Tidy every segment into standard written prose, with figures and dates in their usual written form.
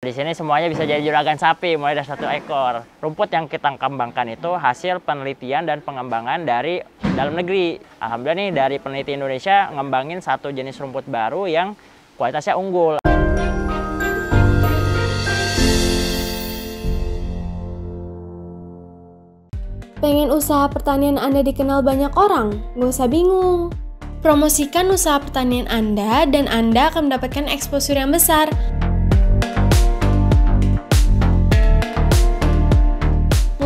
Di sini semuanya bisa jadi juragan sapi, mulai dari 1 ekor. Rumput yang kita kembangkan itu hasil penelitian dan pengembangan dari dalam negeri. Alhamdulillah nih dari peneliti Indonesia ngembangin satu jenis rumput baru yang kualitasnya unggul. Pengen usaha pertanian Anda dikenal banyak orang? Nggak usah bingung. Promosikan usaha pertanian Anda dan Anda akan mendapatkan exposure yang besar.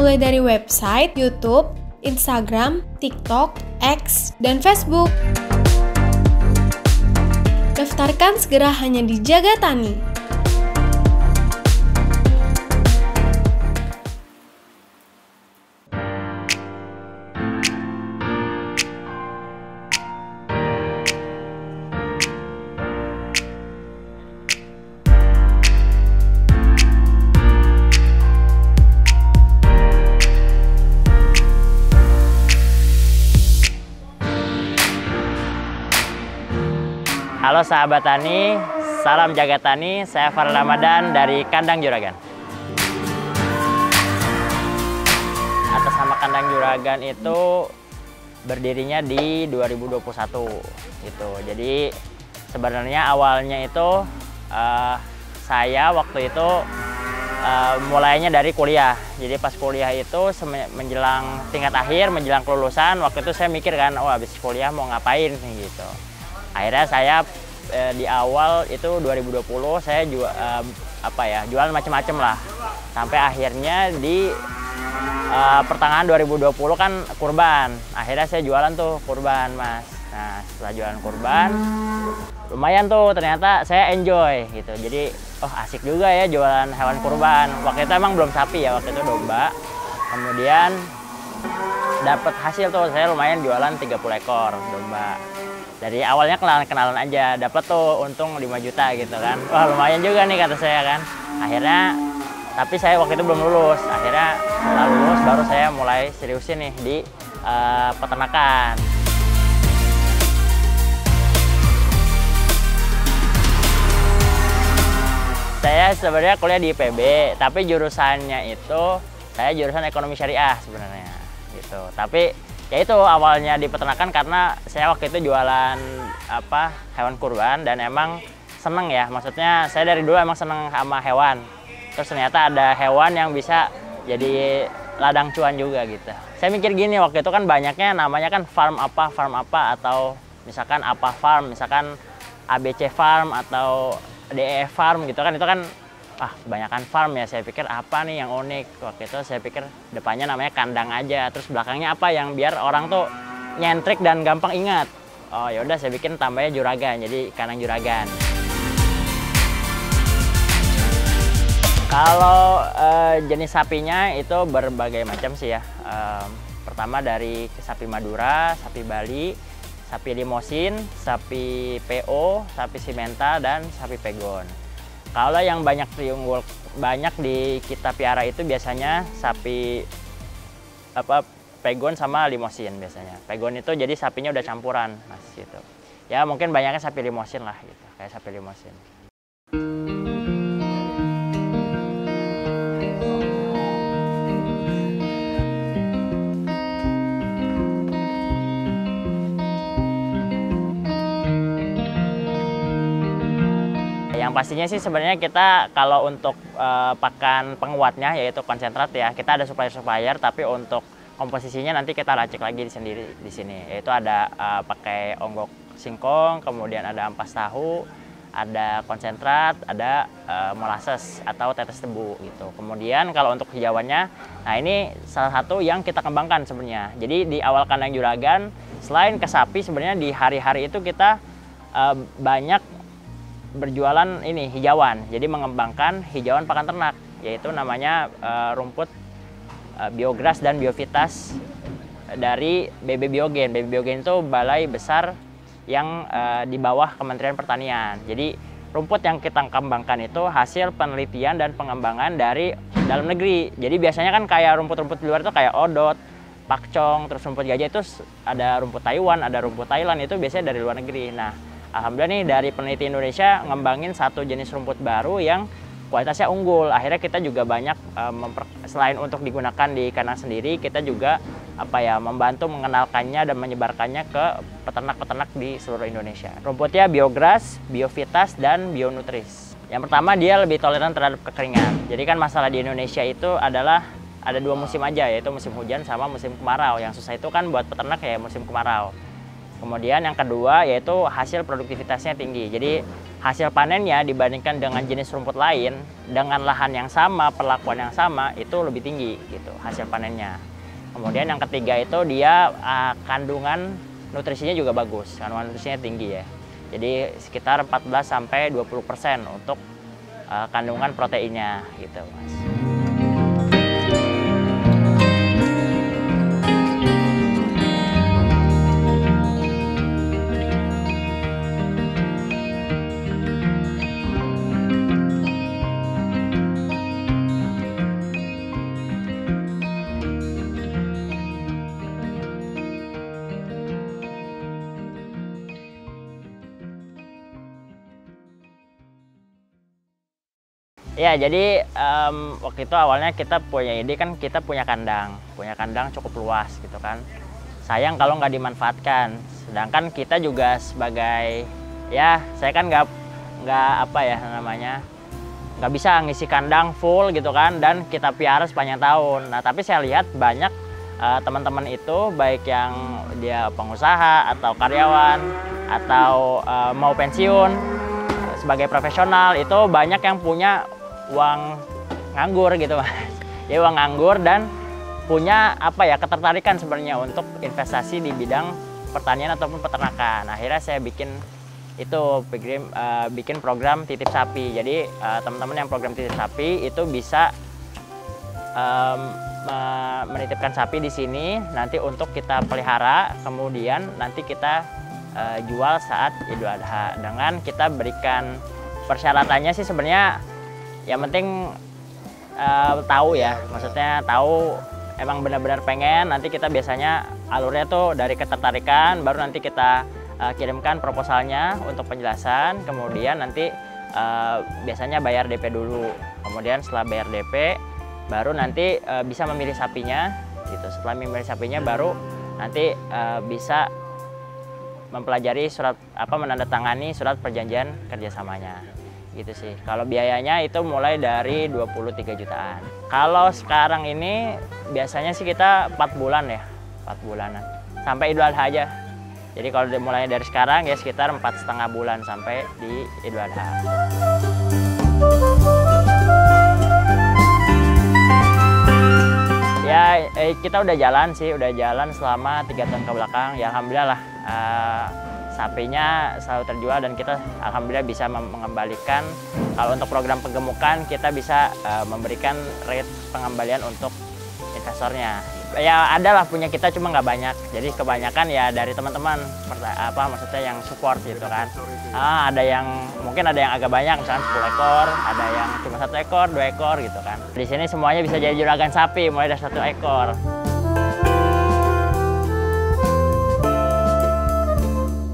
Mulai dari website, YouTube, Instagram, TikTok, X, dan Facebook. Daftarkan segera hanya di Jaga Tani. Halo sahabat tani, salam jaga tani, saya Farel Ramadan dari Kandang Juragan. Atas nama Kandang Juragan itu berdirinya di 2021 gitu. Jadi sebenarnya awalnya itu saya waktu itu mulainya dari kuliah. Jadi pas kuliah itu menjelang tingkat akhir, menjelang kelulusan, waktu itu saya mikir kan, oh habis kuliah mau ngapain gitu. Akhirnya saya di awal itu 2020 saya jualan macam-macam lah. Sampai akhirnya di pertengahan 2020 kan kurban. Akhirnya saya jualan tuh kurban, Mas. Nah, setelah jualan kurban lumayan tuh ternyata saya enjoy gitu. Jadi asik juga ya jualan hewan kurban. Waktu itu emang belum sapi ya, waktu itu domba. Kemudian dapat hasil tuh, saya lumayan jualan 30 ekor domba. Dari awalnya kenalan-kenalan aja, dapat tuh untung 5 juta gitu kan. Wah lumayan juga nih kata saya kan. Akhirnya, tapi saya waktu itu belum lulus. Akhirnya setelah lulus baru saya mulai seriusin nih di peternakan. Saya sebenarnya kuliah di IPB, tapi jurusannya itu saya jurusan ekonomi syariah sebenarnya gitu. Tapi ya itu awalnya di peternakan karena saya waktu itu jualan hewan kurban dan emang seneng ya, maksudnya saya dari dulu emang seneng sama hewan. Terus ternyata ada hewan yang bisa jadi ladang cuan juga gitu. Saya mikir gini, waktu itu kan banyaknya namanya kan farm apa atau misalkan apa farm, misalkan ABC farm atau DEF farm gitu kan, itu kan kebanyakan farm ya. Saya pikir apa nih yang unik, waktu itu saya pikir depannya namanya kandang aja, terus belakangnya apa yang biar orang tuh nyentrik dan gampang ingat. Oh yaudah saya bikin tambahnya juragan, jadi kandang juragan. Kalau jenis sapinya itu berbagai macam sih ya. Pertama dari sapi Madura, sapi Bali, sapi Limosin, sapi PO, sapi Simenta, dan sapi Pegon. Kalau yang banyak di kita piara itu biasanya sapi Pegon sama Limosin biasanya. Pegon itu jadi sapinya udah campuran, Mas gitu. Ya mungkin banyaknya sapi Limosin lah gitu, kayak sapi Limosin. Yang pastinya sih sebenarnya kita kalau untuk pakan penguatnya yaitu konsentrat ya, kita ada supplier, tapi untuk komposisinya nanti kita racik lagi sendiri di sini. Yaitu ada pakai onggok singkong, kemudian ada ampas tahu, ada konsentrat, ada molasses atau tetes tebu gitu. Kemudian kalau untuk hijauannya, nah ini salah satu yang kita kembangkan sebenarnya. Jadi di awal kandang juragan, selain ke sapi sebenarnya di hari-hari itu kita banyak berjualan ini hijauan, jadi mengembangkan hijauan pakan ternak, yaitu namanya rumput biogras dan biovitas dari BB Biogen. BB Biogen itu balai besar yang di bawah Kementerian Pertanian. Jadi rumput yang kita kembangkan itu hasil penelitian dan pengembangan dari dalam negeri. Jadi biasanya kan kayak rumput-rumput di luar itu kayak odot, pakcong, terus rumput gajah itu ada rumput Taiwan, ada rumput Thailand, itu biasanya dari luar negeri. Nah, alhamdulillah nih dari peneliti Indonesia ngembangin satu jenis rumput baru yang kualitasnya unggul. Akhirnya kita juga banyak selain untuk digunakan di kandang sendiri, kita juga membantu mengenalkannya dan menyebarkannya ke peternak-peternak di seluruh Indonesia. Rumputnya Biogras, Biovitas, dan Bionutris. Yang pertama, dia lebih toleran terhadap kekeringan. Jadi kan masalah di Indonesia itu adalah ada 2 musim aja, yaitu musim hujan sama musim kemarau. Yang susah itu kan buat peternak ya musim kemarau. Kemudian yang kedua yaitu hasil produktivitasnya tinggi. Jadi hasil panennya dibandingkan dengan jenis rumput lain dengan lahan yang sama, perlakuan yang sama itu lebih tinggi gitu hasil panennya. Kemudian yang ketiga itu dia kandungan nutrisinya juga bagus, kandungan nutrisinya tinggi ya. Jadi sekitar 14-20% untuk kandungan proteinnya gitu, Mas. Ya, jadi waktu itu awalnya kita punya ide kan, kita punya kandang cukup luas gitu kan. Sayang kalau nggak dimanfaatkan. Sedangkan kita juga sebagai saya kan nggak nggak bisa ngisi kandang full gitu kan, dan kita piara sepanjang tahun. Nah, tapi saya lihat banyak teman-teman itu baik yang dia pengusaha atau karyawan atau mau pensiun sebagai profesional itu banyak yang punya uang nganggur gitu, Mas. Jadi uang nganggur dan punya ketertarikan sebenarnya untuk investasi di bidang pertanian ataupun peternakan. Akhirnya saya bikin program titip sapi. Jadi teman-teman yang program titip sapi itu bisa menitipkan sapi di sini nanti untuk kita pelihara, kemudian nanti kita jual saat Idul Adha. Dengan kita berikan persyaratannya sih sebenarnya yang penting tahu ya, maksudnya tahu emang benar-benar pengen. Nanti kita biasanya alurnya tuh dari ketertarikan, baru nanti kita kirimkan proposalnya untuk penjelasan, kemudian nanti biasanya bayar DP dulu. Kemudian setelah bayar DP baru nanti bisa memilih sapinya gitu. Setelah memilih sapinya baru nanti bisa mempelajari menandatangani surat perjanjian kerjasamanya gitu sih. Kalau biayanya itu mulai dari 23 jutaan. Kalau sekarang ini biasanya sih kita 4 bulan ya, 4 bulanan sampai Idul Adha aja. Jadi kalau mulai dari sekarang ya sekitar 4,5 bulan sampai di Idul Adha. Ya kita udah jalan selama 3 tahun ke belakang. Ya alhamdulillah lah. Sapinya selalu terjual dan kita alhamdulillah bisa mengembalikan. Kalau untuk program penggemukan kita bisa memberikan rate pengembalian untuk investornya. Ya ada lah punya kita, cuma nggak banyak. Jadi kebanyakan ya dari teman-teman maksudnya yang support gitu kan. Ada yang mungkin ada yang agak banyak, misalnya 10 ekor, ada yang cuma 1 ekor, 2 ekor gitu kan. Di sini semuanya bisa jadi juragan sapi mulai dari 1 ekor.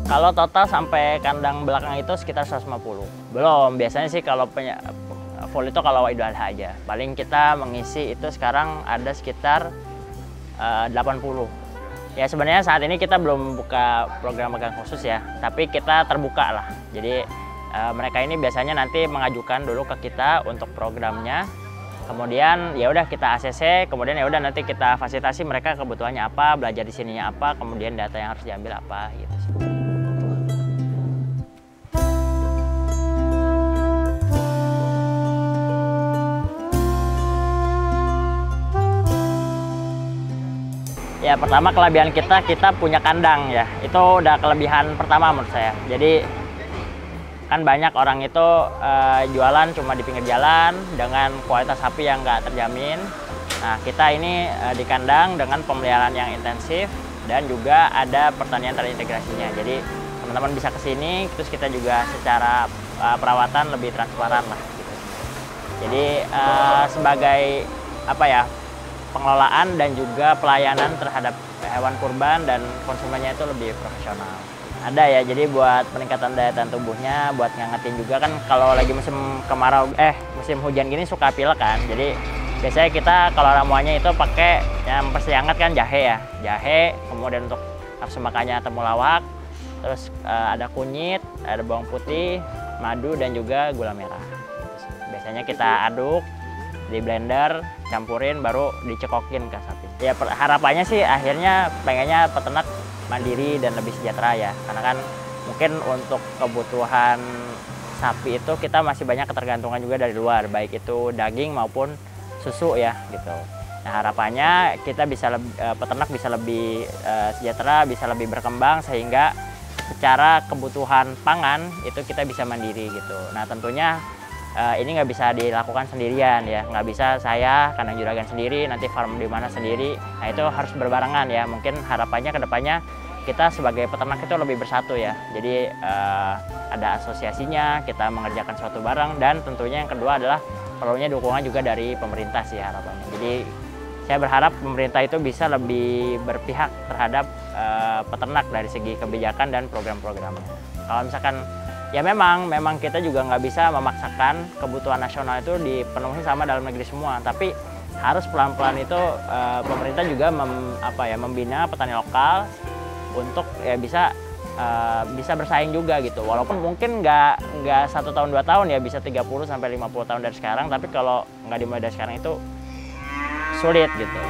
Kalau total sampai kandang belakang itu sekitar 150. Belum, biasanya sih kalau full itu kalau Idul Adha aja. Paling kita mengisi itu sekarang ada sekitar 80. Ya sebenarnya saat ini kita belum buka program magang khusus ya, tapi kita terbuka lah. Jadi mereka ini biasanya nanti mengajukan dulu ke kita untuk programnya. Kemudian ya udah kita ACC, kemudian ya udah nanti kita fasilitasi mereka kebutuhannya apa, belajar di sininya apa, kemudian data yang harus diambil apa gitu sih. Ya pertama kelebihan kita punya kandang ya, itu udah kelebihan pertama menurut saya. Jadi kan banyak orang itu jualan cuma di pinggir jalan dengan kualitas sapi yang nggak terjamin. Nah kita ini di kandang dengan pemeliharaan yang intensif dan juga ada pertanian terintegrasinya. Jadi teman-teman bisa ke sini, terus kita juga secara perawatan lebih transparan lah. Gitu. Jadi sebagai pengelolaan dan juga pelayanan terhadap hewan kurban dan konsumennya itu lebih profesional. Ada ya, jadi buat peningkatan daya tahan tubuhnya, buat ngangetin juga kan kalau lagi musim kemarau, musim hujan gini suka pilek kan. Jadi biasanya kita kalau ramuannya itu pakai yang pasti hangat kan jahe ya. Jahe, kemudian untuk nafsu makannya temulawak, terus ada kunyit, ada bawang putih, madu dan juga gula merah. Biasanya kita aduk di blender, campurin baru dicekokin ke sapi. Ya harapannya sih akhirnya pengennya peternak mandiri dan lebih sejahtera ya, karena kan mungkin untuk kebutuhan sapi itu kita masih banyak ketergantungan juga dari luar, baik itu daging maupun susu ya gitu. Nah harapannya kita bisa peternak bisa lebih sejahtera, bisa lebih berkembang sehingga secara kebutuhan pangan itu kita bisa mandiri gitu. Nah tentunya ini nggak bisa dilakukan sendirian ya, nggak bisa saya kandang juragan sendiri, nanti farm di mana sendiri. Nah itu harus berbarengan ya. Mungkin harapannya kedepannya kita sebagai peternak itu lebih bersatu ya. Jadi ada asosiasinya, kita mengerjakan suatu bareng, dan tentunya yang kedua adalah perlunya dukungan juga dari pemerintah sih harapannya. Jadi saya berharap pemerintah itu bisa lebih berpihak terhadap peternak dari segi kebijakan dan program-programnya. Kalau misalkan ya memang kita juga nggak bisa memaksakan kebutuhan nasional itu dipenuhi sama dalam negeri semua, tapi harus pelan-pelan itu pemerintah juga membina petani lokal untuk ya bisa bersaing juga gitu. Walaupun mungkin nggak 1 tahun 2 tahun ya, bisa 30 sampai 50 tahun dari sekarang, tapi kalau nggak dimulai dari sekarang itu sulit gitu.